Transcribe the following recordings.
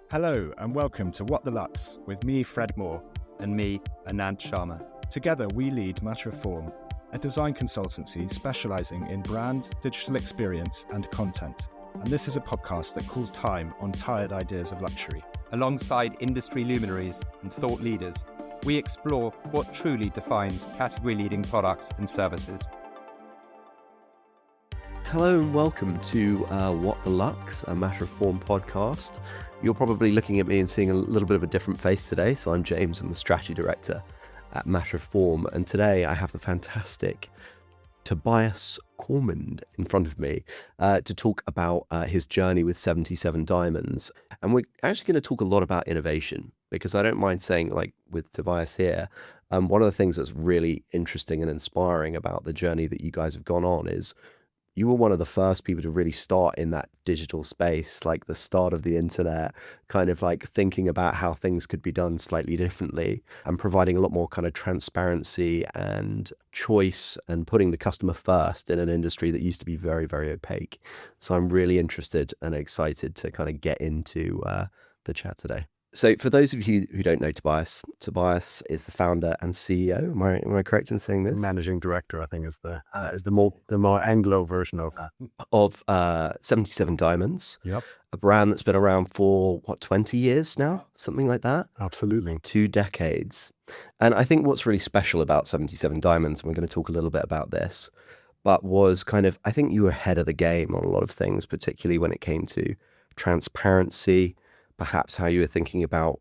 Hello and welcome to What the Lux with me, Fred Moore. And me, Anand Sharma. Together we lead Matter of Form, a design consultancy specialising in brand, digital experience and content. And this is a podcast that calls time on tired ideas of luxury. Alongside industry luminaries and thought leaders, we explore what truly defines category-leading products and services. Hello and welcome to What the Lux, a Matter of Form podcast. You're probably looking at me and seeing a little bit of a different face today. So I'm James, I'm the strategy director at Matter of Form. And today I have the fantastic Tobias Kormind in front of me to talk about his journey with 77 Diamonds. And we're actually going to talk a lot about innovation, because I don't mind saying, like with Tobias here, one of the things that's really interesting and inspiring about the journey that you guys have gone on is you were one of the first people to really start in that digital space, like the start of the internet, kind of like thinking about how things could be done slightly differently and providing a lot more kind of transparency and choice and putting the customer first in an industry that used to be very, very opaque. So I'm really interested and excited to kind of get into the chat today. So for those of you who don't know Tobias is the founder and CEO. Am I correct in saying this? Managing director, I think, is the more Anglo version of that. Of 77 Diamonds. Yep, A brand that's been around for, 20 years now? Something like that? absolutely. 2 decades. And I think what's really special about 77 Diamonds, and we're going to talk a little bit about this, but was kind of, I think you were ahead of the game on a lot of things, particularly when it came to transparency, perhaps how you were thinking about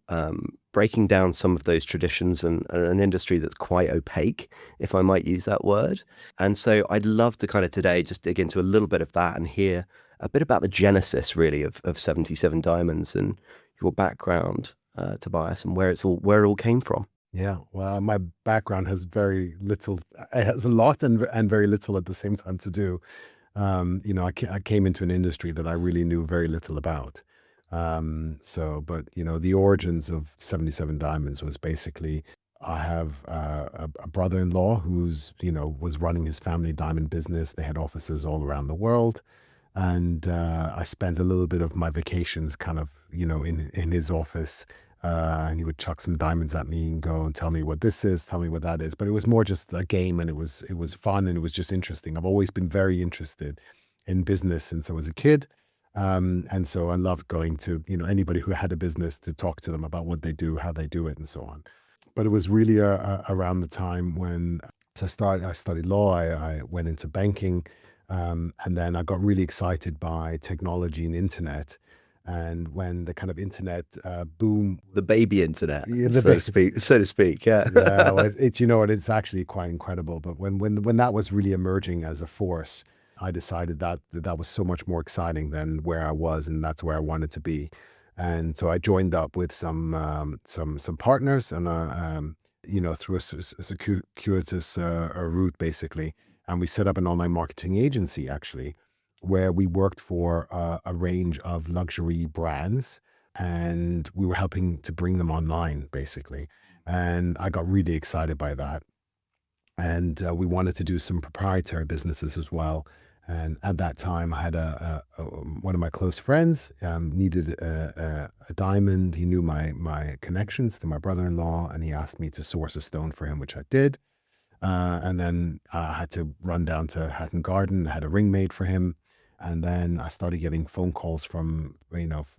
breaking down some of those traditions and an industry that's quite opaque, if I might use that word. And so I'd love to kind of today just dig into a little bit of that and hear a bit about the genesis really of 77 Diamonds and your background, Tobias, and where it all came from. Yeah, well, my background has very little. It has a lot and very little at the same time to do. I came into an industry that I really knew very little about. But the origins of 77 Diamonds was basically, I have a brother-in-law who's, was running his family diamond business. They had offices all around the world. And I spent a little bit of my vacations kind of, in his office. And he would chuck some diamonds at me and go and tell me what this is, tell me what that is. But it was more just a game, and it was fun, and it was just interesting. I've always been very interested in business since I was a kid. And so I loved going to, anybody who had a business to talk to them about what they do, how they do it, and so on. But it was really around the time when I studied law, I went into banking, and then I got really excited by technology and internet. And when the kind of internet boom, The baby internet, Yeah, so to speak, yeah. yeah, well, it's actually quite incredible. But when that was really emerging as a force, I decided that was so much more exciting than where I was, and that's where I wanted to be. And so I joined up with some partners, and through a circuitous route basically, and we set up an online marketing agency actually, where we worked for a range of luxury brands, and we were helping to bring them online basically. And I got really excited by that. And we wanted to do some proprietary businesses as well. And at that time, I had one of my close friends needed a diamond. He knew my connections to my brother-in-law, and he asked me to source a stone for him, which I did. And then I had to run down to Hatton Garden, had a ring made for him. And then I started getting phone calls from,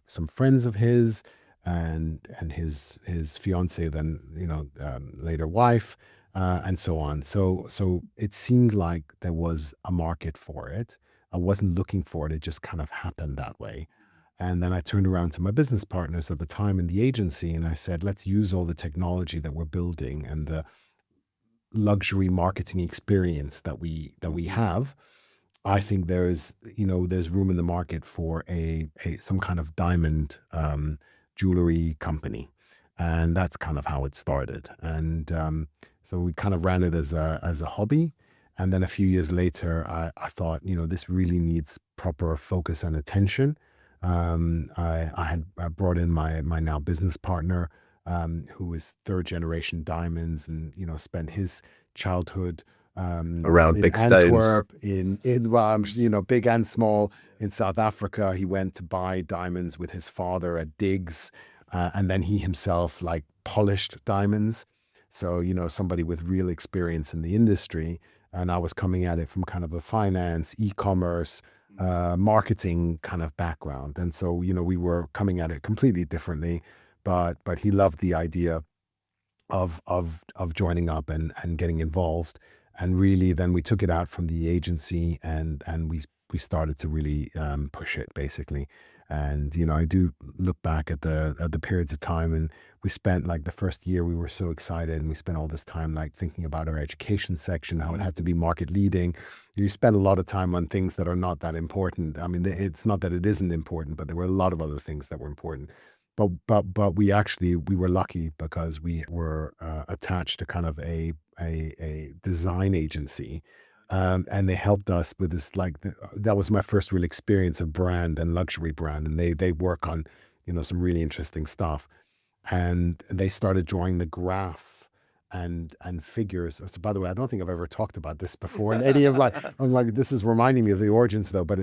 some friends of his and his fiance, then, later wife, and so on. So it seemed like there was a market for it. I wasn't looking for it. It just kind of happened that way. And then I turned around to my business partners at the time in the agency, and I said, let's use all the technology that we're building and the luxury marketing experience that we have. I think there's room in the market for some kind of diamond jewelry company, and that's kind of how it started. And so we kind of ran it as a hobby, and then a few years later, I thought, this really needs proper focus and attention. I brought in my now business partner, who is third generation diamonds, and spent his childhood Around in big stones. Antwerp, big and small. In South Africa, he went to buy diamonds with his father at digs, and then he himself like polished diamonds. So, somebody with real experience in the industry. And I was coming at it from kind of a finance, e-commerce, marketing kind of background. And so, we were coming at it completely differently, but he loved the idea of joining up and getting involved. And really then we took it out from the agency and we started to really push it basically. And I do look back at the periods of time, and we spent like the first year we were so excited, and we spent all this time like thinking about our education section, how it had to be market leading. You spend a lot of time on things that are not that important. I mean, it's not that it isn't important, but there were a lot of other things that were important. But we were lucky because we were attached to kind of a design agency, and they helped us with this. That was my first real experience of brand and luxury brand, and they work on some really interesting stuff, and they started drawing the graph and figures. So by the way, I don't think I've ever talked about this before in any of I'm like, this is reminding me of the origins though, but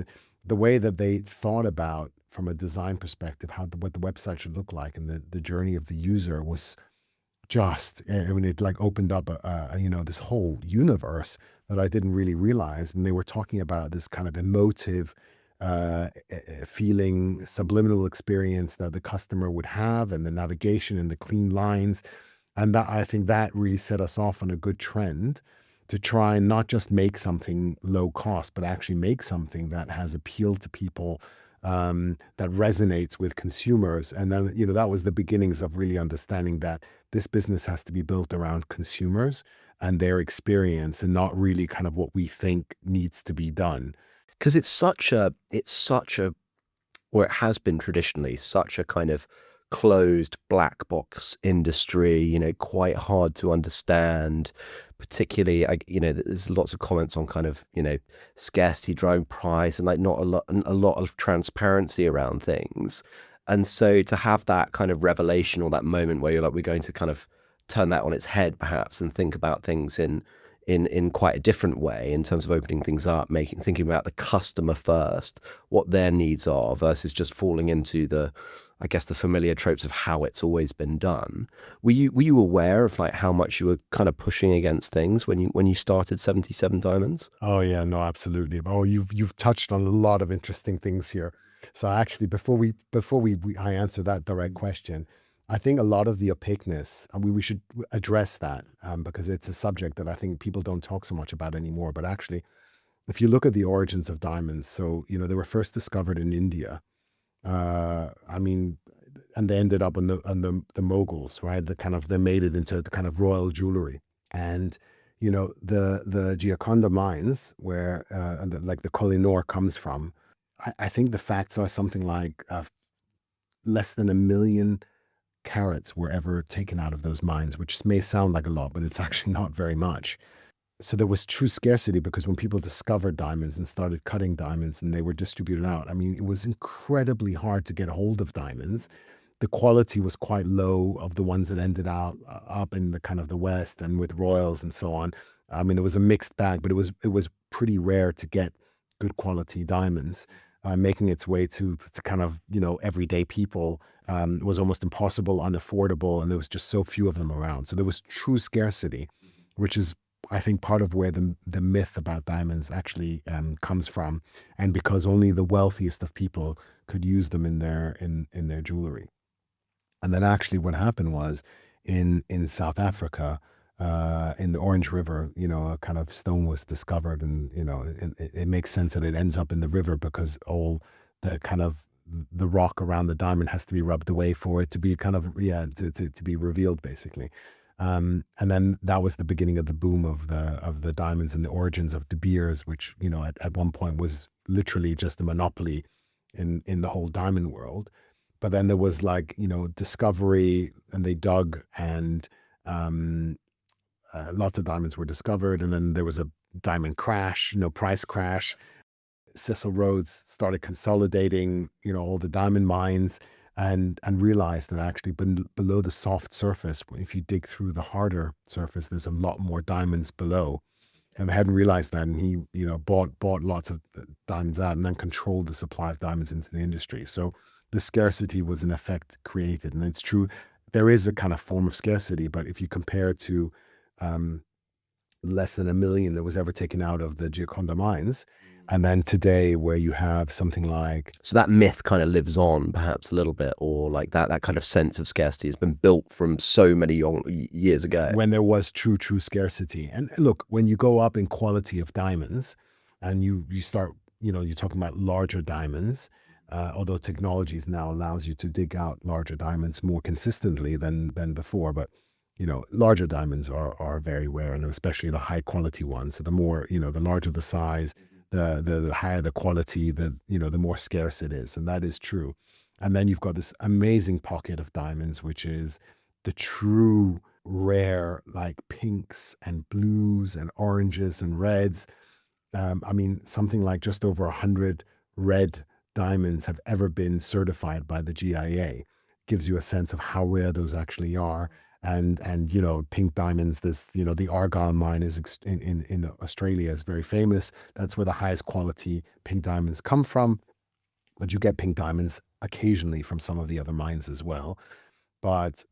the way that they thought about from a design perspective, what the website should look like, and the journey of the user was just, I mean, it like opened up this whole universe that I didn't really realize. And they were talking about this kind of emotive feeling, subliminal experience that the customer would have, and the navigation and the clean lines. And that, I think that really set us off on a good trend to try and not just make something low cost, but actually make something that has appeal to people, that resonates with consumers. And then, that was the beginnings of really understanding that this business has to be built around consumers and their experience, and not really kind of what we think needs to be done. Because it's such a, or it has been traditionally, such a kind of closed black box industry, quite hard to understand. Particularly, there's lots of comments on kind of, scarcity driving price, and like not a lot of transparency around things. And so to have that kind of revelation, or that moment where you're like, we're going to kind of turn that on its head perhaps, and think about things in quite a different way in terms of opening things up, thinking about the customer first, what their needs are, versus just falling into the familiar tropes of how it's always been done. Were you aware of like how much you were kind of pushing against things when you started 77 Diamonds? Oh yeah, no, absolutely. Oh, you've touched on a lot of interesting things here. So actually, before I answer that direct question, I think a lot of the opaqueness, and we should address that, because it's a subject that I think people don't talk so much about anymore. But actually, if you look at the origins of diamonds, so they were first discovered in India. I mean, and they ended up on the moguls, right? They made it into the kind of royal jewelry. And the Gioconda mines, where the Kohinoor comes from, I think the facts are something like less than 1 million carats were ever taken out of those mines, which may sound like a lot, but it's actually not very much. So there was true scarcity, because when people discovered diamonds and started cutting diamonds and they were distributed out, I mean, it was incredibly hard to get hold of diamonds. The quality was quite low of the ones that ended up in the kind of the West and with royals and so on. I mean, it was a mixed bag, but it was pretty rare to get good quality diamonds. Making its way to kind of everyday people was almost impossible, unaffordable, and there was just so few of them around. So there was true scarcity, which is, I think, part of where the myth about diamonds actually comes from, and because only the wealthiest of people could use them in their jewelry. And then actually what happened was in South Africa, in the Orange River, a kind of stone was discovered, and it makes sense that it ends up in the river, because all the kind of the rock around the diamond has to be rubbed away for it to be kind of to be revealed basically. And then that was the beginning of the boom of the diamonds, and the origins of De Beers, which at one point was literally just a monopoly in the whole diamond world. But then there was discovery, and they dug, and lots of diamonds were discovered, and then there was a diamond crash, price crash. Cecil Rhodes started consolidating, all the diamond mines, and realized that actually below the soft surface, if you dig through the harder surface, there's a lot more diamonds below. and they hadn't realized that, and he bought lots of diamonds out and then controlled the supply of diamonds into the industry. So the scarcity was in effect created. And it's true, there is a kind of form of scarcity, but if you compare it to less than 1 million that was ever taken out of the Gioconda mines, and then today where you have something like, So that myth kind of lives on perhaps a little bit, or like that kind of sense of scarcity has been built from so many years ago. when there was true scarcity. And look, when you go up in quality of diamonds and you start, you're talking about larger diamonds, although technology now allows you to dig out larger diamonds more consistently than before. But larger diamonds are very rare, and especially the high quality ones. So the more, the larger the size, the higher the quality, the more scarce it is. And that is true. And then you've got this amazing pocket of diamonds, which is the true rare, like pinks and blues and oranges and reds. I mean, something like just over 100 red diamonds have ever been certified by the GIA. Gives you a sense of how rare those actually are. And pink diamonds, this, the Argyle mine is in Australia is very famous. That's where the highest quality pink diamonds come from. But you get pink diamonds occasionally from some of the other mines as well. But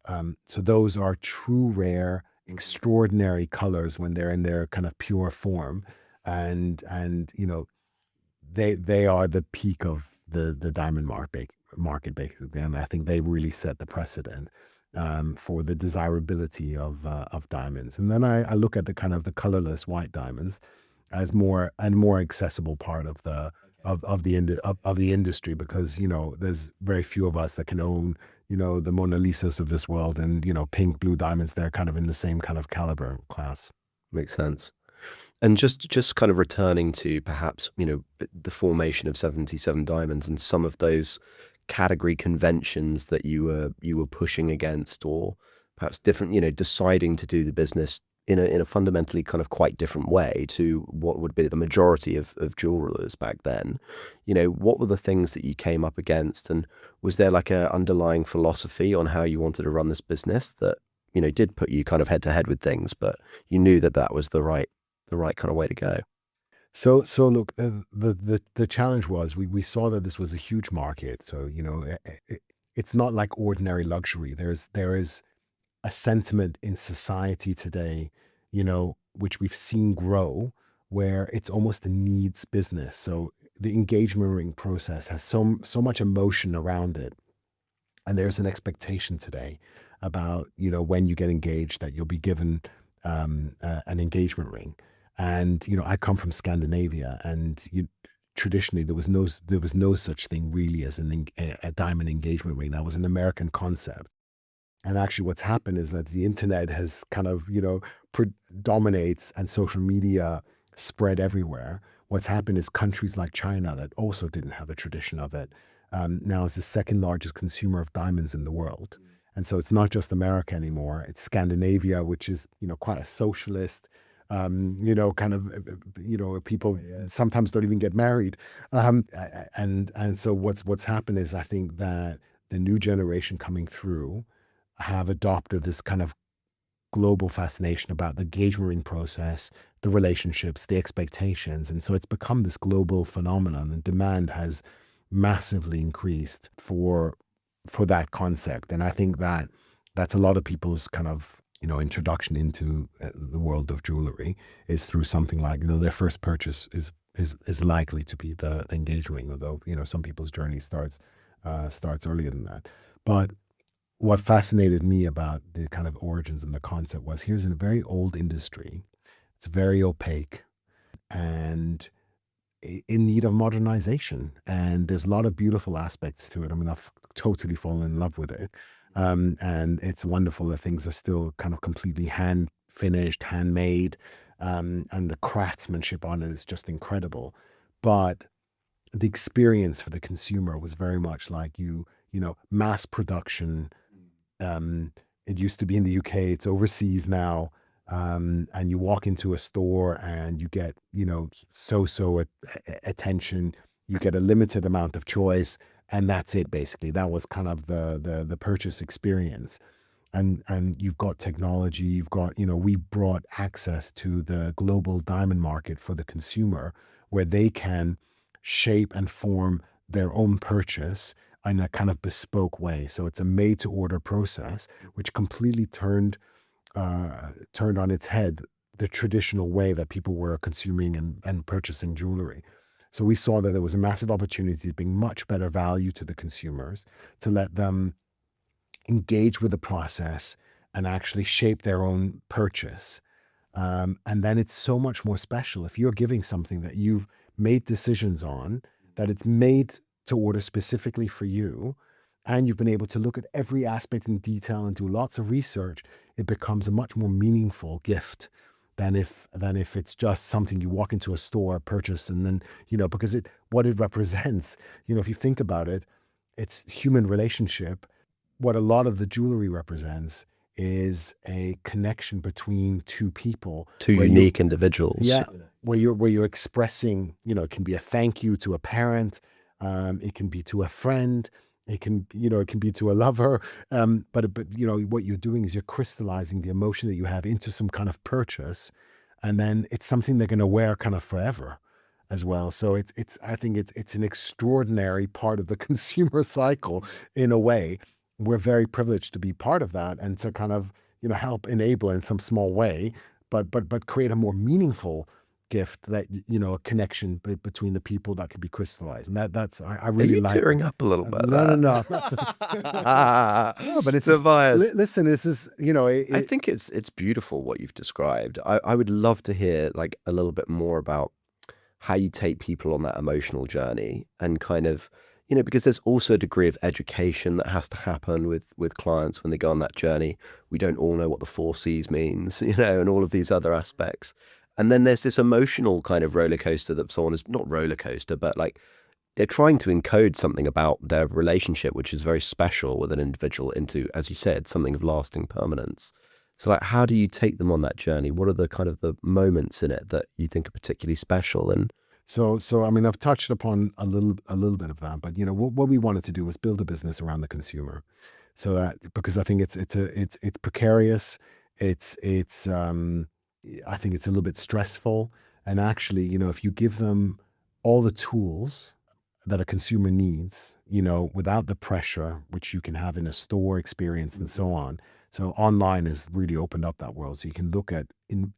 so those are true rare, extraordinary colors when they're in their kind of pure form. And they are the peak of the diamond market basically. And I think they really set the precedent for the desirability of diamonds. And then I look at the kind of the colorless white diamonds as more accessible part of the industry, because there's very few of us that can own the Mona Lisas of this world, and pink, blue diamonds, they're kind of in the same kind of caliber class. Makes sense. And just kind of returning to perhaps the formation of 77 Diamonds and some of those category conventions that you were pushing against, or perhaps different, deciding to do the business in a fundamentally kind of quite different way to what would be the majority of jewelers back then. What were the things that you came up against, and was there like a underlying philosophy on how you wanted to run this business that did put you kind of head to head with things, but you knew that was the right kind of way to go? So look, the challenge was we saw that this was a huge market. So it's not like ordinary luxury. There is a sentiment in society today, which we've seen grow, where it's almost a needs business. So the engagement ring process has so much emotion around it, and there's an expectation today about when you get engaged that you'll be given an engagement ring. And I come from Scandinavia, and traditionally there was no such thing really as a diamond engagement ring. That was an American concept. And actually what's happened is that the internet has kind of, dominates, and social media spread everywhere. What's happened is countries like China, that also didn't have a tradition of it, now is the second largest consumer of diamonds in the world. And so it's not just America anymore. It's Scandinavia, which is, quite a socialist, kind of, people sometimes don't even get married. And so what's happened is, I think that the new generation coming through have adopted this kind of global fascination about the engagement ring process, the relationships, the expectations. And so it's become this global phenomenon, and demand has massively increased for that concept. And I think that that's a lot of people's kind of, introduction into the world of jewelry is through something like, their first purchase is likely to be the engagement ring, although, some people's journey starts earlier than that. But what fascinated me about the kind of origins and the concept was, here's a very old industry. It's very opaque and in need of modernization. And there's a lot of beautiful aspects to it. I mean, I've totally fallen in love with it. And it's wonderful that things are still kind of completely hand finished, handmade. And the craftsmanship on it is just incredible. But the experience for the consumer was very much like mass production. It used to be in the UK, it's overseas now. And you walk into a store and you get, so attention, you get a limited amount of choice, and that's it basically. That was kind of the purchase experience. and you've got technology, you've got, we've brought access to the global diamond market for the consumer, where they can shape and form their own purchase in a kind of bespoke way. So it's a made to order process, which completely turned on its head the traditional way that people were consuming and purchasing jewelry. So we saw that there was a massive opportunity to bring much better value to the consumers, to let them engage with the process and actually shape their own purchase. And then it's so much more special if you're giving something that you've made decisions on, that it's made to order specifically for you, and you've been able to look at every aspect in detail and do lots of research. It becomes a much more meaningful gift than if it's just something you walk into a store, purchase, and then, because what it represents, if you think about it, it's human relationship. What a lot of the jewelry represents is a connection between two people, Two where unique individuals. yeah, where you're expressing, it can be a thank you to a parent, it can be to a friend, it can be to a lover, but what you're doing is you're crystallizing the emotion that you have into some kind of purchase, and then it's something they're going to wear kind of forever as well. So I think it's an extraordinary part of the consumer cycle in a way. We're very privileged to be part of that and to kind of, help enable in some small way, but create a more meaningful gift, that, a connection between the people that could be crystallized. And I Are really you like tearing up a little bit? no, no. No, but it's Tobias. listen, this is, I think it's beautiful what you've described. I would love to hear like a little bit more about how you take people on that emotional journey, and kind of, because there's also a degree of education that has to happen with clients when they go on that journey. We don't all know what the 4 C's means, and all of these other aspects. And then there's this emotional kind of roller coaster that someone is, not roller coaster, but like they're trying to encode something about their relationship, which is very special with an individual, into, as you said, something of lasting permanence. So like, how do you take them on that journey? What are the kind of the moments in it that you think are particularly special? And So I mean, I've touched upon a little bit of that, but what we wanted to do was build a business around the consumer, so that, because I think it's precarious, it's I think it's a little bit stressful, and actually, if you give them all the tools that a consumer needs, without the pressure which you can have in a store experience and so on. So online has really opened up that world, so you can look at in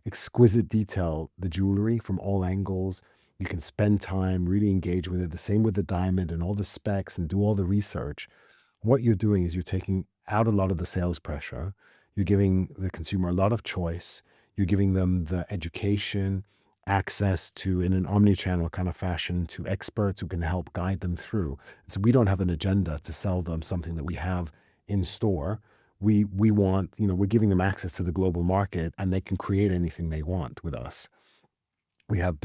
exquisite detail, the jewelry from all angles. You can spend time, really engage with it. The same with the diamond and all the specs, and do all the research. What you're doing is you're taking out a lot of the sales pressure. You're giving the consumer a lot of choice. You're giving them the education, access to, in an omni-channel kind of fashion, to experts who can help guide them through. So we don't have an agenda to sell them something that we have in store. We want, we're giving them access to the global market, and they can create anything they want with us. We have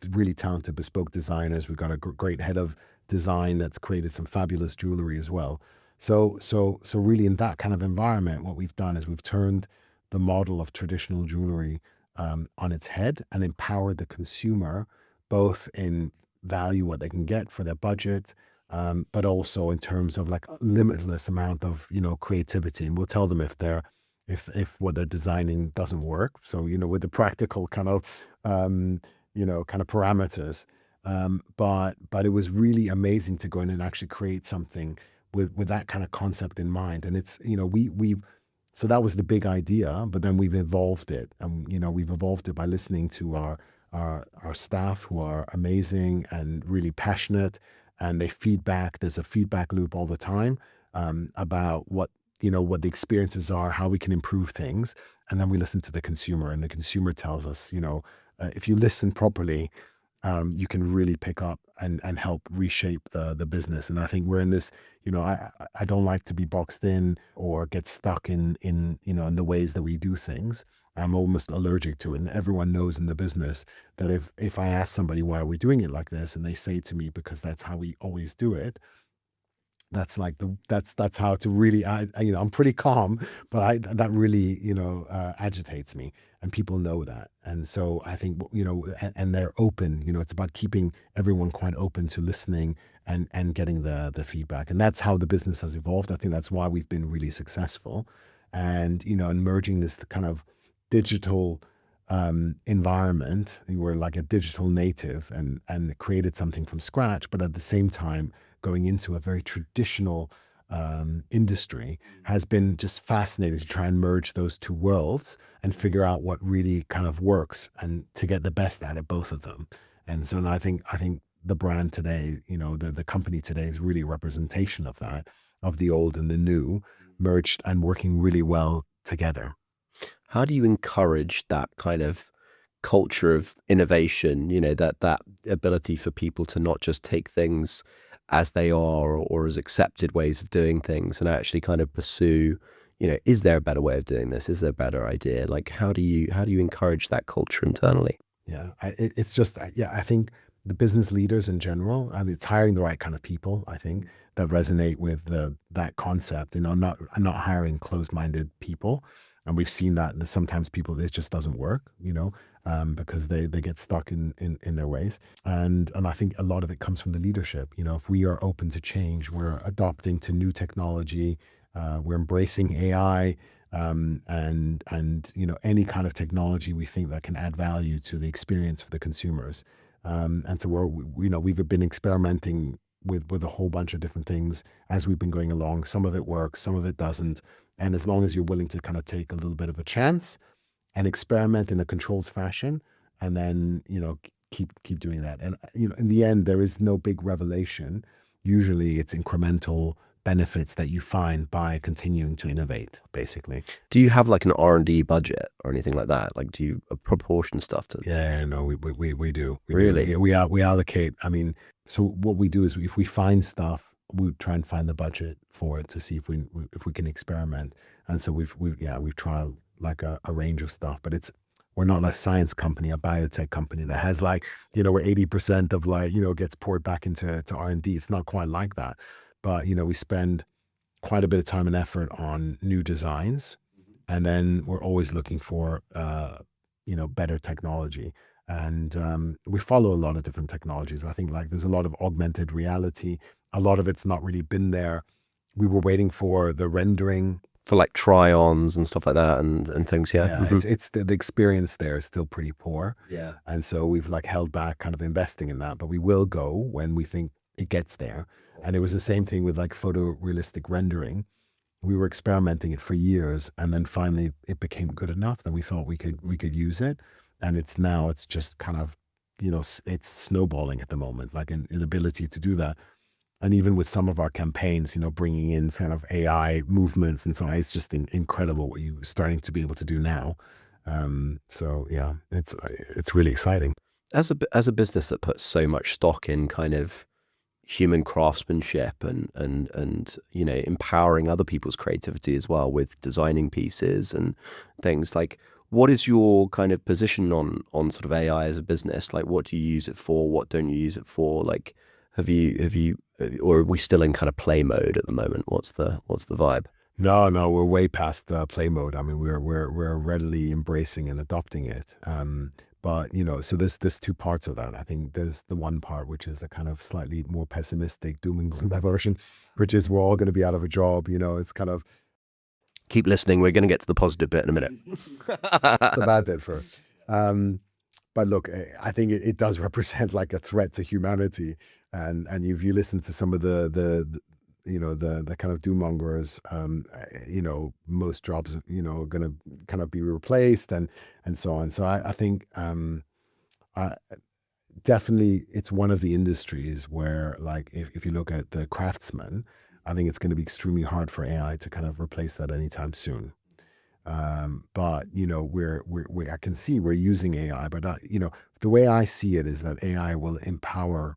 really talented bespoke designers. We've got a great head of design that's created some fabulous jewelry as well. So really, in that kind of environment, what we've done is we've turned the model of traditional jewelry on its head, and empowered the consumer, both in value, what they can get for their budget, but also in terms of like a limitless amount of creativity. And we'll tell them if what they're designing doesn't work. So with the practical kind of parameters. But it was really amazing to go in and actually create something with that kind of concept in mind. And it's we've so that was the big idea, but then we've evolved it, and we've evolved it by listening to our staff, who are amazing and really passionate, and they feedback. There's a feedback loop all the time about what the experiences are, how we can improve things, and then we listen to the consumer, and the consumer tells us, if you listen properly, you can really pick up and help reshape the business. And I think we're in this, I don't like to be boxed in or get stuck in the ways that we do things. I'm almost allergic to it. And everyone knows in the business that if I ask somebody, why are we doing it like this? And they say to me, because that's how we always do it. That's like that's how to really, I'm pretty calm, but that really, agitates me, and people know that. And so I think, and they're open, it's about keeping everyone quite open to listening and getting the feedback. And that's how the business has evolved. I think that's why we've been really successful. And, and merging this kind of digital environment, we were like a digital native and created something from scratch, but at the same time going into a very traditional industry has been just fascinating to try and merge those two worlds and figure out what really kind of works and to get the best out of both of them. And so I think the brand today, the company today is really a representation of that, of the old and the new merged and working really well together. How do you encourage that kind of culture of innovation, that ability for people to not just take things as they are or as accepted ways of doing things and actually kind of pursue, is there a better way of doing this? Is there a better idea? Like, how do you encourage that culture internally? Yeah, it's just, I think the business leaders in general, and it's hiring the right kind of people, I think, that resonate with that concept, not hiring closed-minded people. And we've seen that sometimes people, it just doesn't work, because they get stuck in their ways. And I think a lot of it comes from the leadership. If we are open to change, we're adopting to new technology, we're embracing AI, and any kind of technology we think that can add value to the experience for the consumers. And so we've been experimenting with a whole bunch of different things as we've been going along. Some of it works, some of it doesn't. And as long as you're willing to kind of take a little bit of a chance and experiment in a controlled fashion, and then, keep doing that. And, in the end, there is no big revelation. Usually it's incremental benefits that you find by continuing to innovate, basically. Do you have like an R&D budget or anything like that? Like, do you proportion stuff to? Yeah, no, we do. Really? Do. We allocate. I mean, so what we do is if we find stuff, we try and find the budget for it to see if we can experiment. And so we've tried like a range of stuff, but we're not a science company, a biotech company that has like, where 80% of like, gets poured back into R&D. It's not quite like that. But, we spend quite a bit of time and effort on new designs. And then we're always looking for, better technology. And we follow a lot of different technologies. I think like there's a lot of augmented reality. A lot of it's not really been there. We were waiting for the rendering. For like try-ons and stuff like that and things, yeah. It's the experience there is still pretty poor. Yeah. And so we've like held back kind of investing in that, but we will go when we think it gets there. And it was the same thing with like photorealistic rendering. We were experimenting it for years, and then finally it became good enough that we thought we could use it. And it's just kind of, it's snowballing at the moment, like an ability to do that. And even with some of our campaigns, bringing in kind of AI movements and so on, it's just incredible what you're starting to be able to do now. So yeah, it's really exciting. As a business that puts so much stock in kind of human craftsmanship and empowering other people's creativity as well with designing pieces and things, like, what is your kind of position on sort of AI as a business? Like, what do you use it for? What don't you use it for? Like, have you, or are we still in kind of play mode at the moment? What's the vibe? No, we're way past the play mode. I mean, we're readily embracing and adopting it. But, so there's two parts of that. I think there's the one part, which is the kind of slightly more pessimistic doom and gloom version, which is we're all going to be out of a job. It's kind of. Keep listening. We're going to get to the positive bit in a minute. The bad bit first. But look, I think it does represent like a threat to humanity. And if you listen to some of the kind of doom mongers, most jobs, are going to kind of be replaced and so on. So I think definitely it's one of the industries where, like, if you look at the craftsman, I think it's going to be extremely hard for AI to kind of replace that anytime soon. But I can see we're using AI, but the way I see it is that AI will empower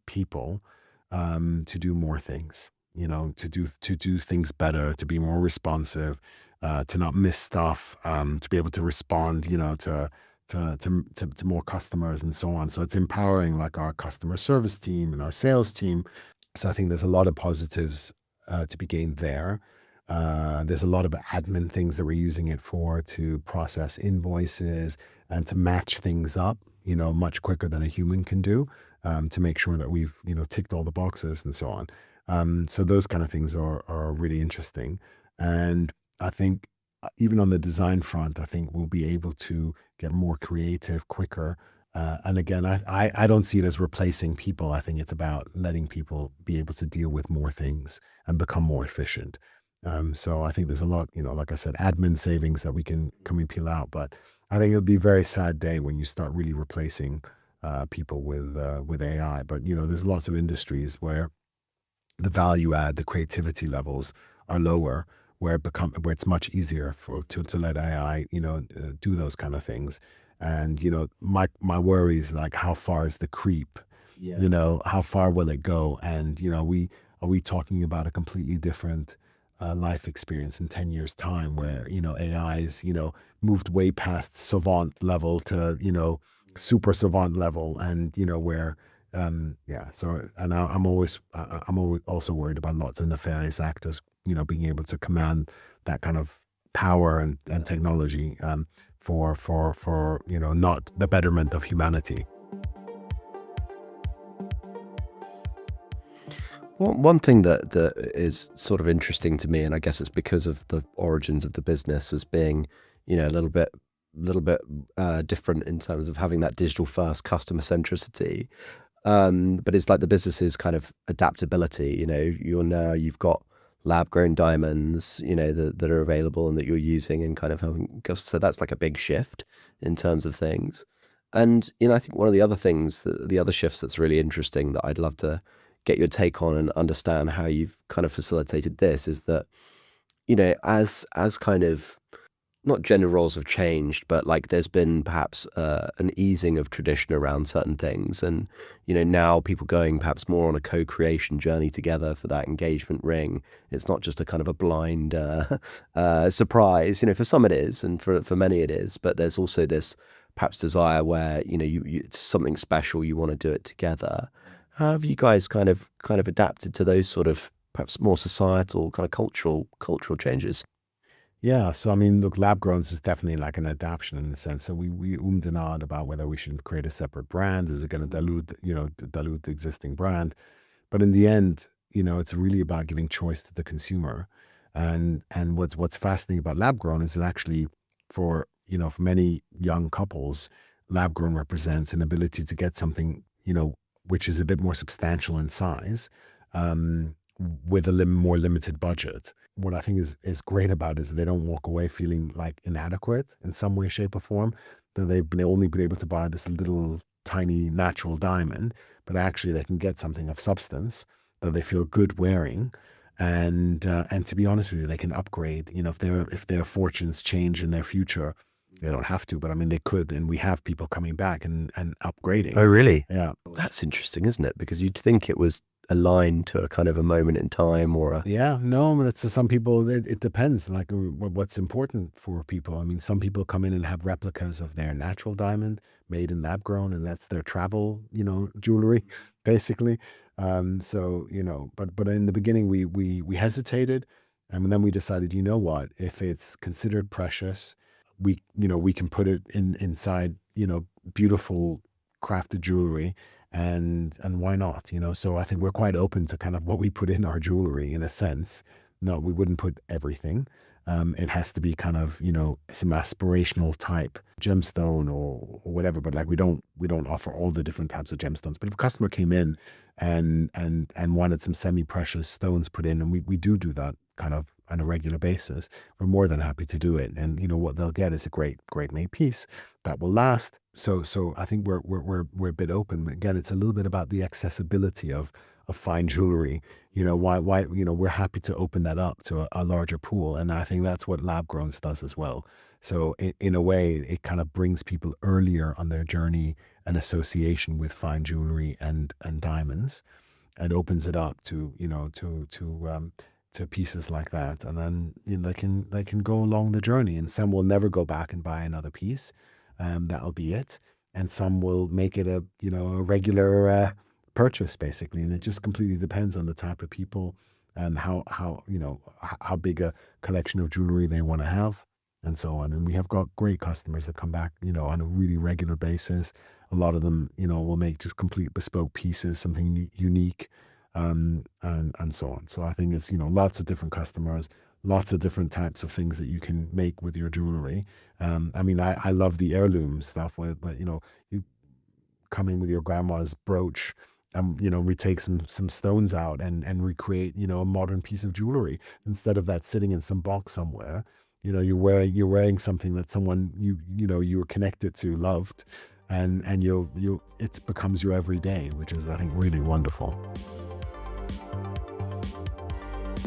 people to do more things. To do things better, to be more responsive, to not miss stuff, to be able to respond, to more customers and so on. So it's empowering like our customer service team and our sales team. So I think there's a lot of positives to be gained there. There's a lot of admin things that we're using it for, to process invoices and to match things up, much quicker than a human can do. to make sure that we've, ticked all the boxes and so on. So those kind of things are really interesting. And I think even on the design front, I think we'll be able to get more creative quicker. And again, I don't see it as replacing people. I think it's about letting people be able to deal with more things and become more efficient. So I think there's a lot, like I said, admin savings that we can peel out. But I think it'll be a very sad day when you start really replacing people with AI. But there's lots of industries where the value add, the creativity levels are lower, where it's much easier to let AI, do those kind of things. And my worry is like, how far is the creep? How far will it go? And are we talking about a completely different life experience in 10 years time, where AI is moved way past savant level to super savant level, and where so, and I'm always also worried about lots of nefarious actors being able to command that kind of power and technology for not the betterment of humanity. One thing that is sort of interesting to me, and I guess it's because of the origins of the business as being, a little bit different in terms of having that digital first customer centricity. But it's like the business's kind of adaptability. You've got lab grown diamonds, that are available and that you're using and kind of having. So that's like a big shift in terms of things. And I think one of the other things, the other shifts that's really interesting that I'd love to get your take on and understand how you've kind of facilitated this is that, as kind of not gender roles have changed, but like there's been perhaps an easing of tradition around certain things. And, now people going perhaps more on a co-creation journey together for that engagement ring. It's not just a kind of a blind surprise. For some it is, and for many it is, but there's also this perhaps desire where, it's something special, you want to do it together. How have you guys kind of adapted to those sort of perhaps more societal kind of cultural changes? Yeah, so I mean, look, lab grown is definitely like an adaptation in a sense. So we ummed and ahed about whether we should create a separate brand. Is it going to dilute the existing brand? But in the end, it's really about giving choice to the consumer. And what's fascinating about lab grown is that actually for for many young couples, lab grown represents an ability to get something which is a bit more substantial in size, with a more limited budget. What I think is great about it is they don't walk away feeling like inadequate in some way, shape, or form. That they've only been able to buy this little tiny natural diamond, but actually they can get something of substance that they feel good wearing. And to be honest with you, they can upgrade. If their fortunes change in their future, they don't have to, but I mean they could, and we have people coming back and upgrading. Oh, really? Yeah. That's interesting, isn't it? Because you'd think it was aligned to a kind of a moment in time or a. Yeah, no, but it's some people, it depends like what's important for people. I mean, some people come in and have replicas of their natural diamond made in lab grown, and that's their travel, jewelry, basically. So, but in the beginning we hesitated, and then we decided, what, if it's considered precious, we can put it inside, beautiful crafted jewelry, and why not? So I think we're quite open to kind of what we put in our jewelry in a sense. No, we wouldn't put everything. It has to be kind of some aspirational type gemstone or whatever. But like we don't offer all the different types of gemstones. But if a customer came in and wanted some semi-precious stones put in, and we do that kind of on a regular basis, we're more than happy to do it. And what they'll get is a great made piece that will last. So I think we're a bit open. Again, it's a little bit about the accessibility of fine jewelry. Why we're happy to open that up to a larger pool, and I think that's what lab grown does as well. So in a way, it kind of brings people earlier on their journey and association with fine jewelry and diamonds, and opens it up to to pieces like that, and then they can go along the journey. And some will never go back and buy another piece, that'll be it. And some will make it a regular purchase, basically. And it just completely depends on the type of people and how big a collection of jewelry they want to have, and so on. And we have got great customers that come back on a really regular basis. A lot of them, will make just complete bespoke pieces, something unique, and so on. So I think it's, lots of different customers, lots of different types of things that you can make with your jewelry. I love the heirloom stuff, but you come in with your grandma's brooch. We take some stones out and recreate, a modern piece of jewelry instead of that sitting in some box somewhere. You're wearing something that someone you were connected to, loved, and it becomes your everyday, which is, I think, really wonderful.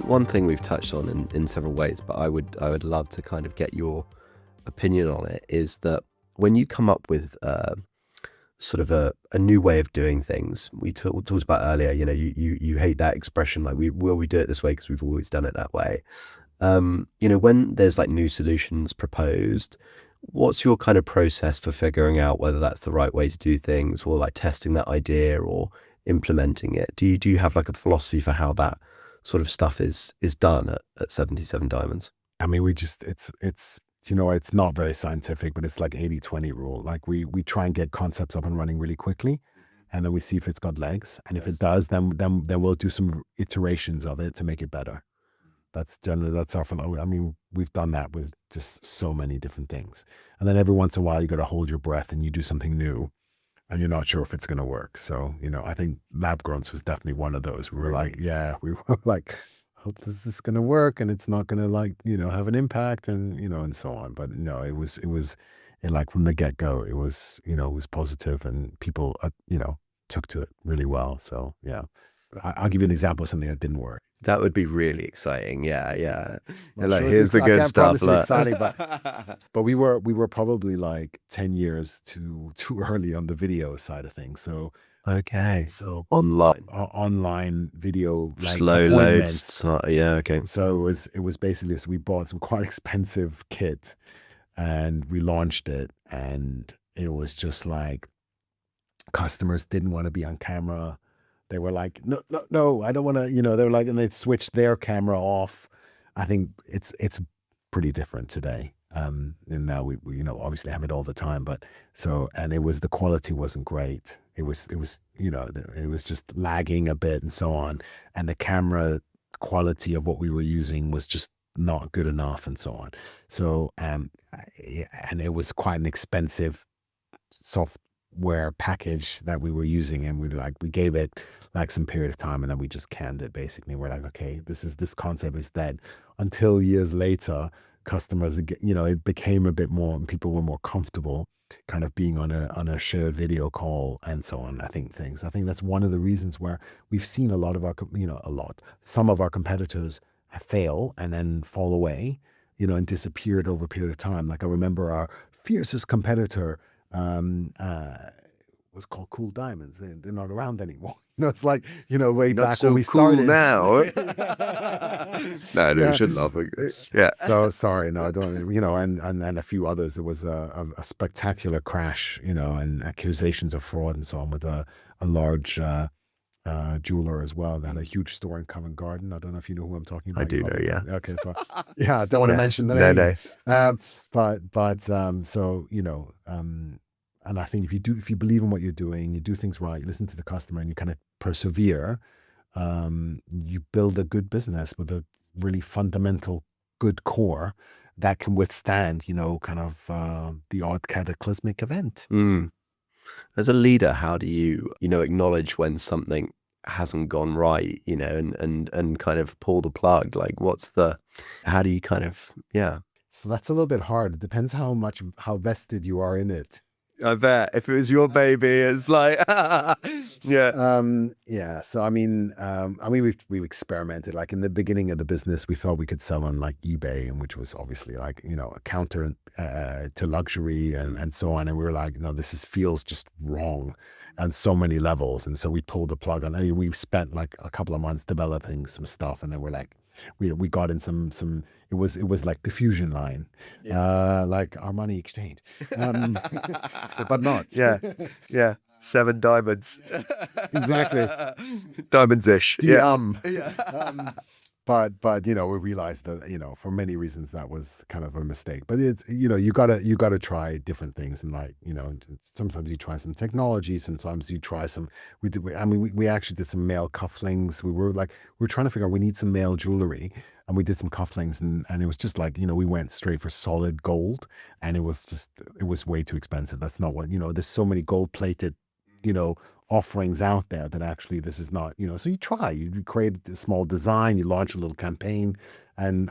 One thing we've touched on in several ways, but I would love to kind of get your opinion on it, is that when you come up with sort of a new way of doing things, we talked about earlier, you hate that expression, like we do it this way because we've always done it that way. When there's like new solutions proposed, what's your kind of process for figuring out whether that's the right way to do things, or like testing that idea or implementing it? Do you have like a philosophy for how that sort of stuff is done at 77 Diamonds? It's not very scientific, but it's like 80-20 rule. Like we try and get concepts up and running really quickly, and then we see if it's got legs. And if it does, then we'll do some iterations of it to make it better. That's our philosophy. We've done that with just so many different things. And then every once in a while, you got to hold your breath and you do something new, and you're not sure if it's going to work. So, I think lab growns was definitely one of those. We were like, I hope this is going to work and it's not going to have an impact and so on. But no, it was like from the get go, it was positive, and people, took to it really well. So yeah, I'll give you an example of something that didn't work. That would be really exciting. Yeah. Like, sure, here's the good stuff. Exciting, but we were probably like 10 years too early on the video side of things. So okay, so online video, like slow loads. Yeah, okay. So it was basically, so we bought some quite expensive kit and we launched it, and it was just like customers didn't want to be on camera. They were like, no, I don't want to, they were like, and they'd switch their camera off. I think it's pretty different today. And now we obviously have it all the time, but and the quality wasn't great. It was it was just lagging a bit and so on. And the camera quality of what we were using was just not good enough and so on. So, and it was quite an expensive software package that we were using, and we gave it like some period of time, and then we just canned it basically. We're like, okay, this concept is dead. Until years later, customers, it became a bit more, and people were more comfortable kind of being on a shared video call and so on. I think that's one of the reasons where we've seen some of our competitors fail and then fall away, and disappeared over a period of time. Like I remember our fiercest competitor was called Cool Diamonds. They're not around anymore. It's like, way not back so when we cool started. Now. No, you shouldn't laugh. Yeah. So sorry, no, I don't. And a few others. There was a spectacular crash, and accusations of fraud and so on with a large jeweler as well. They had a huge store in Covent Garden. I don't know if you know who I'm talking about. I do know, yeah. Okay, so yeah, I don't want to mention the name. No. And I think if you believe in what you're doing, you do things right, you listen to the customer, and you kind of persevere, you build a good business with a really fundamental good core that can withstand, kind of the odd cataclysmic event. As a leader, how do you, acknowledge when something hasn't gone right, and kind of pull the plug? Like how do you kind of, yeah. So that's a little bit hard. It depends how vested you are in it. I bet if it was your baby, it's like, yeah. Yeah. So, we've experimented. Like in the beginning of the business, we thought we could sell on like eBay, and which was obviously like, a counter to luxury and so on. And we were like, no, feels just wrong on so many levels. And so we pulled the plug on it. We spent like a couple of months developing some stuff, and then we're like, we got in some it was like the fusion line, like Armani Exchange, but not. Yeah 7 diamonds. Exactly. Diamonds-ish. but we realized that for many reasons that was kind of a mistake. But it's you gotta try different things, and sometimes you try some technology, sometimes you try some. We actually did some male cufflinks. We were trying to figure out we need some male jewelry, and we did some cufflinks, and it was just we went straight for solid gold, and it was way too expensive. That's not what there's so many gold plated offerings out there that actually this is not, so you create a small design, you launch a little campaign, and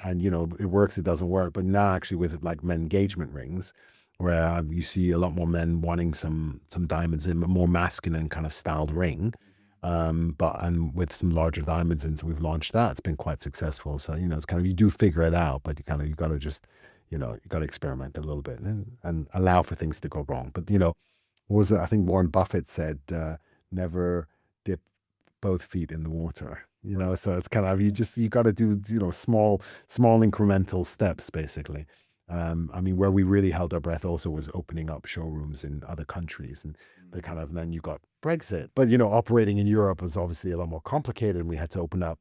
it works, it doesn't work. But now actually with like men engagement rings, where you see a lot more men wanting some diamonds in a more masculine kind of styled ring, and with some larger diamonds in, so we've launched that. It's been quite successful. So it's kind of, you do figure it out, but you got to just you got to experiment a little bit, and allow for things to go wrong. But what was it? I think Warren Buffett said, never dip both feet in the water. So it's kind of, you got to do small incremental steps basically. Where we really held our breath also was opening up showrooms in other countries, and then you got Brexit. But operating in Europe was obviously a lot more complicated, and we had to open up.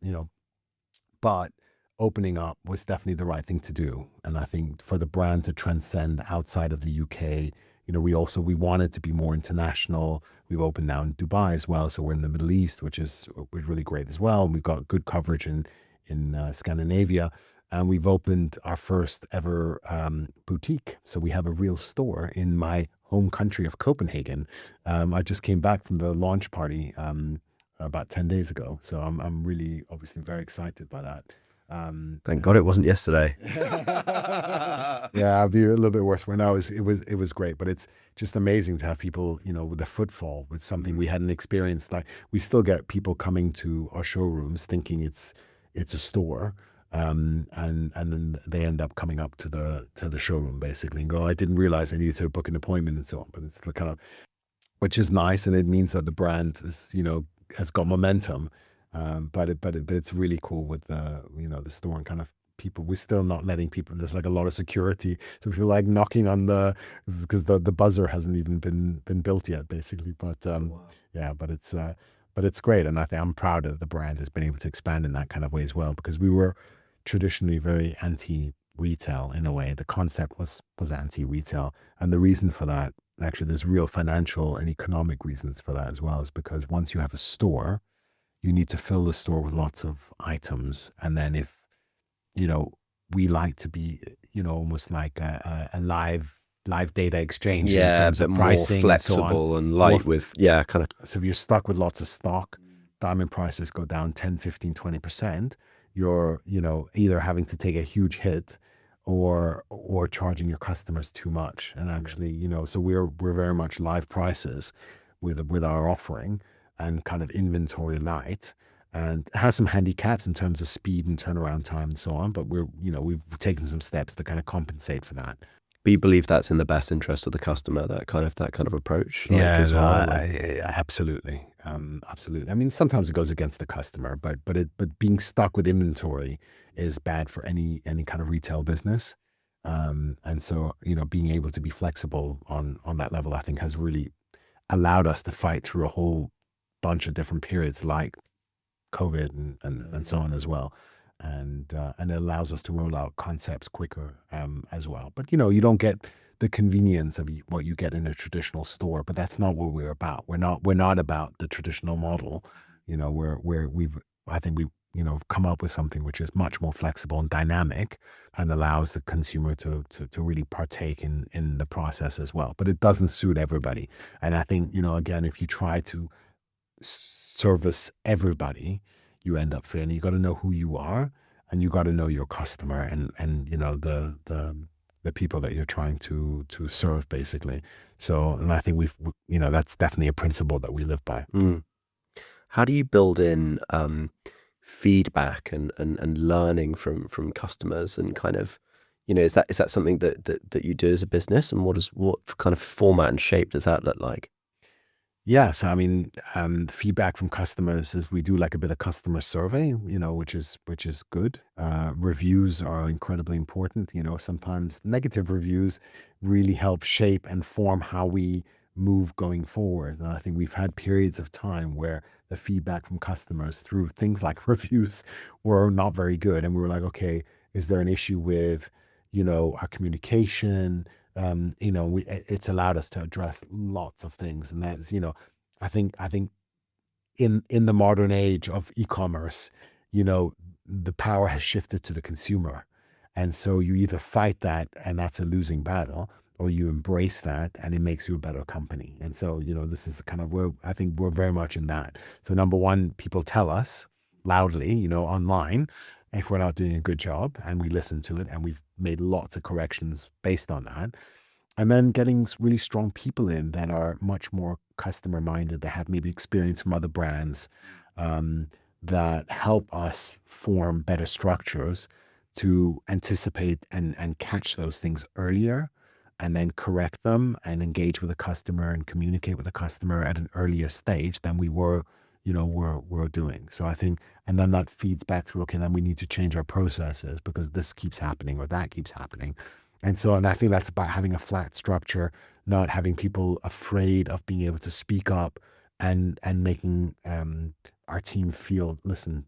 But opening up was definitely the right thing to do. And I think for the brand to transcend outside of the UK, we wanted to be more international. We've opened now in Dubai as well, so we're in the Middle East, which is really great as well. And we've got good coverage in Scandinavia, and we've opened our first ever boutique. So we have a real store in my home country of Copenhagen. I just came back from the launch party about 10 days ago, so I'm really obviously very excited by that. Thank God it wasn't yesterday. Yeah, I'd be a little bit worse. When it was great, but it's just amazing to have people, with the footfall, with something we hadn't experienced. Like, we still get people coming to our showrooms thinking it's a store, and then they end up coming up to the showroom basically and go, I didn't realize I needed to book an appointment and so on. But it's the kind of, which is nice, and it means that the brand is, has got momentum. But it's really cool with the store and kind of people. We're still not letting people. There's like a lot of security, so if you're like knocking on because the buzzer hasn't even been built yet, basically. But yeah, but it's great, and I think I'm proud that the brand has been able to expand in that kind of way as well, because we were traditionally very anti-retail in a way. The concept was anti-retail, and the reason for that, actually, there's real financial and economic reasons for that as well, is because once you have a store, you need to fill the store with lots of items. And then if, we like to be, almost like a live data exchange in terms of pricing, more flexible and light with, kind of. So if you're stuck with lots of stock, diamond prices go down 10, 15, 20%, you're, either having to take a huge hit or charging your customers too much. And actually, so we're very much live prices with our offering, and kind of inventory light, and it has some handicaps in terms of speed and turnaround time and so on. But we've taken some steps to kind of compensate for that. But you believe that's in the best interest of the customer, that kind of approach? As well. Absolutely. Absolutely. Sometimes it goes against the customer, but being stuck with inventory is bad for any kind of retail business. And so, being able to be flexible on that level, I think, has really allowed us to fight through a whole bunch of different periods like COVID and so on as well. And it allows us to roll out concepts quicker as well. But, you don't get the convenience of what you get in a traditional store, but that's not what we're about. We're not about the traditional model. I think we've come up with something which is much more flexible and dynamic, and allows the consumer to really partake in the process as well. But it doesn't suit everybody. And I think, again, if you try to service everybody, you end up failing. You got to know who you are, and you got to know your customer, and the people that you're trying to serve, basically. So, and I think that's definitely a principle that we live by. How do you build in feedback and learning from customers, and kind of, is that something that you do as a business, and what kind of format and shape does that look like? Yes, feedback from customers is we do like a bit of customer survey, which is good. Reviews are incredibly important. Sometimes negative reviews really help shape and form how we move going forward. And I think we've had periods of time where the feedback from customers through things like reviews were not very good. And we were like, okay, is there an issue with, our communication? It's allowed us to address lots of things. And that's, I think in the modern age of e-commerce, the power has shifted to the consumer. And so you either fight that and that's a losing battle, or you embrace that and it makes you a better company. And so, this is kind of where I think we're very much in that. So number one, people tell us loudly, online, if we're not doing a good job, and we listen to it, and we've made lots of corrections based on that. And then getting really strong people in that are much more customer minded, that have maybe experience from other brands, um, that help us form better structures to anticipate and catch those things earlier, and then correct them and engage with the customer and communicate with the customer at an earlier stage than we were doing. So I think, and then that feeds back through, okay, then we need to change our processes because this keeps happening or that keeps happening. And I think that's about having a flat structure, not having people afraid of being able to speak up, and making our team feel listened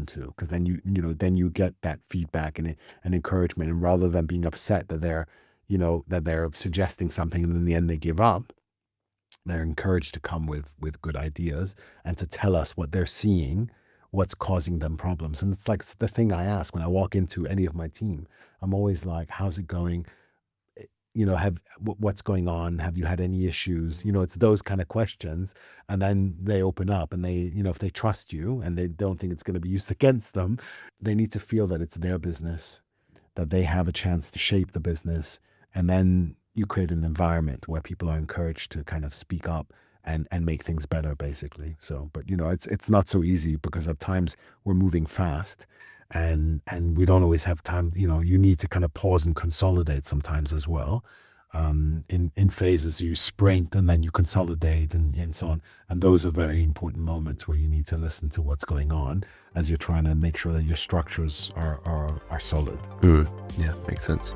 to, because then you get that feedback and encouragement, and rather than being upset that they're suggesting something and in the end they give up, they're encouraged to come with good ideas and to tell us what they're seeing, what's causing them problems. And it's the thing I ask when I walk into any of my team. I'm always like, how's it going? What's going on? Have you had any issues? It's those kind of questions. And then they open up, and they, if they trust you and they don't think it's going to be used against them, they need to feel that it's their business, that they have a chance to shape the business. And then you create an environment where people are encouraged to kind of speak up and make things better, basically. So, but it's not so easy, because at times we're moving fast, and we don't always have time. You need to kind of pause and consolidate sometimes as well. In phases, you sprint and then you consolidate, and so on. And those are very important moments where you need to listen to what's going on as you're trying to make sure that your structures are solid. Yeah, makes sense.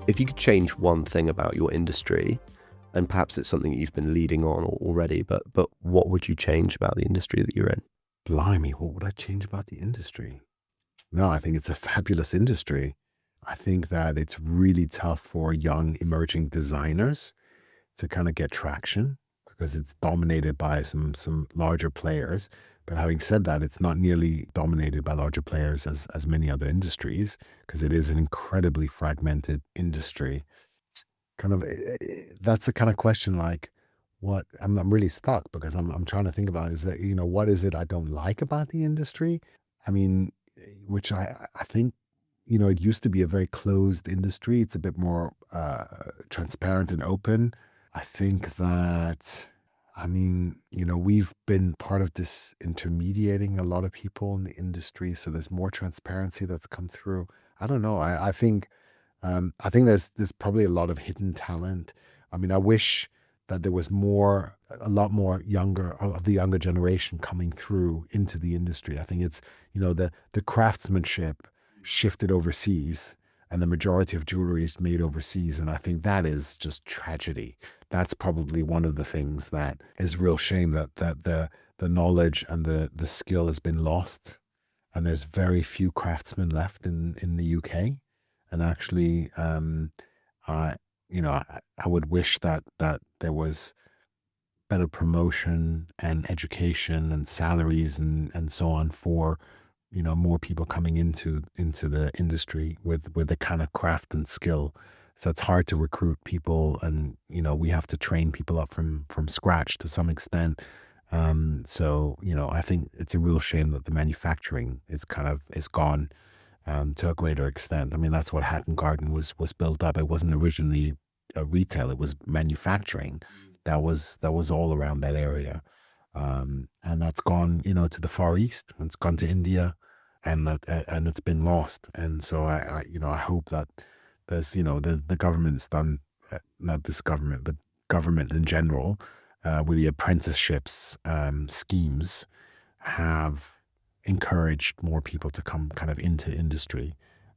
If you could change one thing about your industry, and perhaps it's something that you've been leading on already, but what would you change about the industry that you're in? Blimey, what would I change about the industry? No, I think it's a fabulous industry. I think that it's really tough for young emerging designers to kind of get traction, because it's dominated by some larger players. But having said that, it's not nearly dominated by larger players as many other industries, because it is an incredibly fragmented industry. Kind of that's the kind of question, like, what I'm really stuck, because I'm trying to think about, is that, what is it I don't like about the industry? I mean, which I think, it used to be a very closed industry. It's a bit more transparent and open. I think that, I mean, we've been part of this intermediating a lot of people in the industry, so there's more transparency that's come through. I don't know. I think there's probably a lot of hidden talent. I mean, I wish that there was a lot more of the younger generation coming through into the industry. I think it's, the craftsmanship shifted overseas, and the majority of jewelry is made overseas. And I think that is just tragedy. That's probably one of the things that is a real shame, that the knowledge and the skill has been lost. And there's very few craftsmen left in the UK. And actually, I would wish that there was better promotion and education and salaries and so on for, more people coming into the industry with the kind of craft and skill. So it's hard to recruit people, and we have to train people up from scratch to some extent. So I think it's a real shame that the manufacturing is gone to a greater extent. I mean, that's what Hatton Garden was built up. It wasn't originally a retail; it was manufacturing. That was all around that area, and that's gone, to the Far East. And it's gone to India, and it's been lost. And so I hope that the government's done, not this government, but government in general, with the apprenticeships schemes, have encouraged more people to come kind of into industry.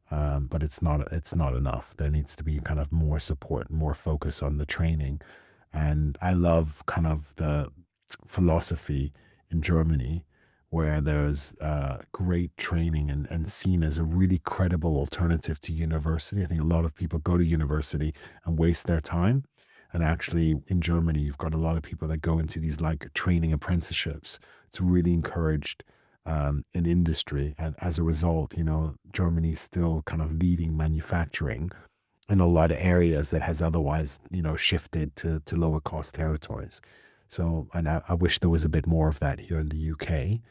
but it's not enough. There needs to be kind of more support, more focus on the training. And I love kind of the philosophy in Germany where there's great training and seen as a really credible alternative to university. I think a lot of people go to university and waste their time. And actually, in Germany, you've got a lot of people that go into these like training apprenticeships. It's really encouraged in industry. And as a result, Germany's still kind of leading manufacturing in a lot of areas that has otherwise, shifted to lower cost territories. So, and I wish there was a bit more of that here in the UK.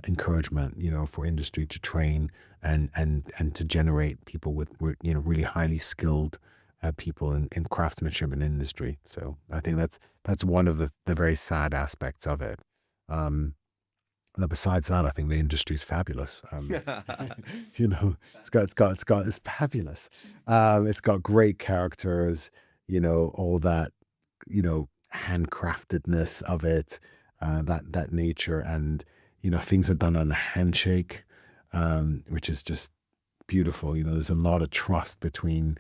Encouragement, for industry to train and to generate people with, really highly skilled people in craftsmanship and industry. So I think that's one of the very sad aspects of it. Besides that, I think the industry is fabulous. It's fabulous. It's got great characters, all that, handcraftedness of it, that nature, and things are done on a handshake, which is just beautiful. There's a lot of trust between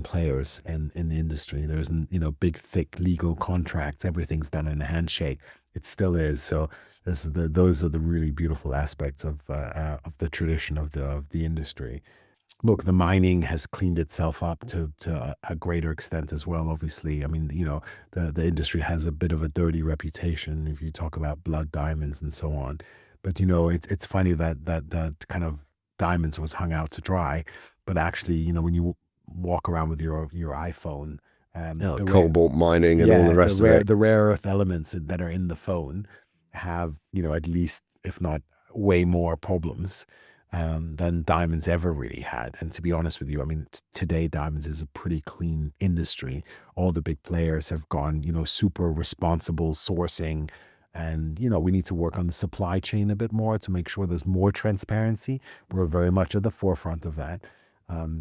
players in the industry. There isn't, big, thick legal contracts. Everything's done in a handshake. It still is. So those are the really beautiful aspects of the tradition of the industry. Look, the mining has cleaned itself up to a greater extent as well, obviously. I mean, the industry has a bit of a dirty reputation if you talk about blood diamonds and so on. But, it's funny that kind of diamonds was hung out to dry. But actually, when you walk around with your iPhone, cobalt mining and all the rest of it. The rare earth elements that are in the phone have, at least, if not way more problems than diamonds ever really had. And to be honest with you, I mean, today diamonds is a pretty clean industry. All the big players have gone, super responsible sourcing. And, we need to work on the supply chain a bit more to make sure there's more transparency. We're very much at the forefront of that.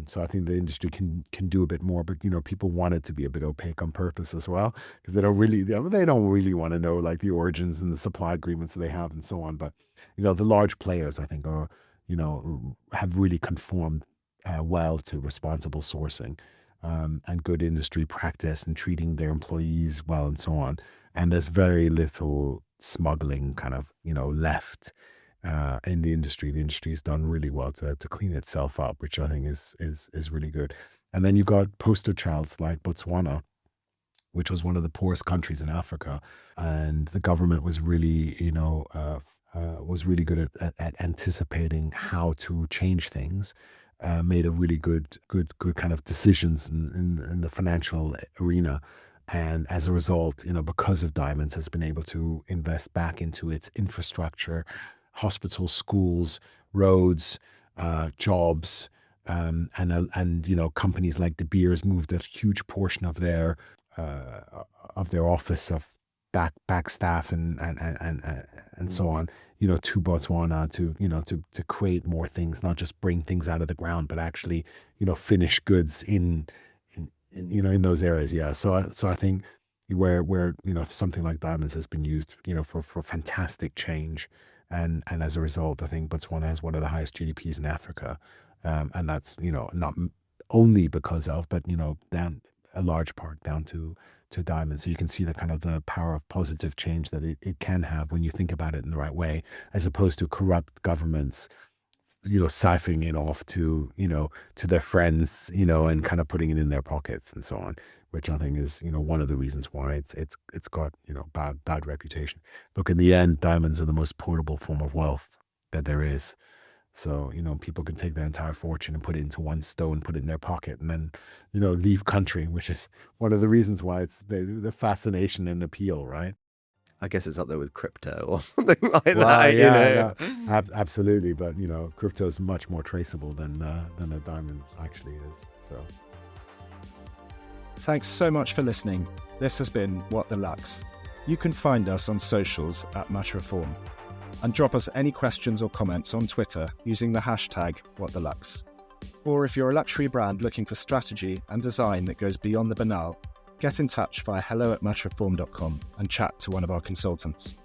So I think the industry can do a bit more, but people want it to be a bit opaque on purpose as well, because they don't really want to know like the origins and the supply agreements that they have and so on. But the large players, I think, are have really conformed well to responsible sourcing and good industry practice and treating their employees well and so on. And there's very little smuggling kind of left. In the industry. The industry's done really well to clean itself up, which I think is really good. And then you got poster childs like Botswana, which was one of the poorest countries in Africa, and the government was really, good at anticipating how to change things. Made a really good kind of decisions in the financial arena. And as a result, because of diamonds, has been able to invest back into its infrastructure, hospitals, schools, roads, jobs, and companies like De Beers moved a huge portion of their office of back staff and so on, to Botswana to create more things, not just bring things out of the ground, but actually finish goods in those areas. Yeah, so I think where something like diamonds has been used for fantastic change. And as a result, I think Botswana has one of the highest GDPs in Africa. And that's, not only because of, but, down a large part down to diamonds. So you can see the kind of the power of positive change that it can have when you think about it in the right way, as opposed to corrupt governments, siphoning it off to their friends, and kind of putting it in their pockets and so on, which I think is, one of the reasons why it's got, bad reputation. Look, in the end, diamonds are the most portable form of wealth that there is. So, people can take their entire fortune and put it into one stone, put it in their pocket, and then, leave country, which is one of the reasons why it's the fascination and appeal, right? I guess it's up there with crypto or something like that. Yeah, absolutely. But, crypto is much more traceable than a diamond actually is. So. Thanks so much for listening. This has been What the Lux. You can find us on socials at @Reform and drop us any questions or comments on Twitter using the hashtag #WhatTheLux. Or if you're a luxury brand looking for strategy and design that goes beyond the banal, get in touch via hello@matchreform.com and chat to one of our consultants.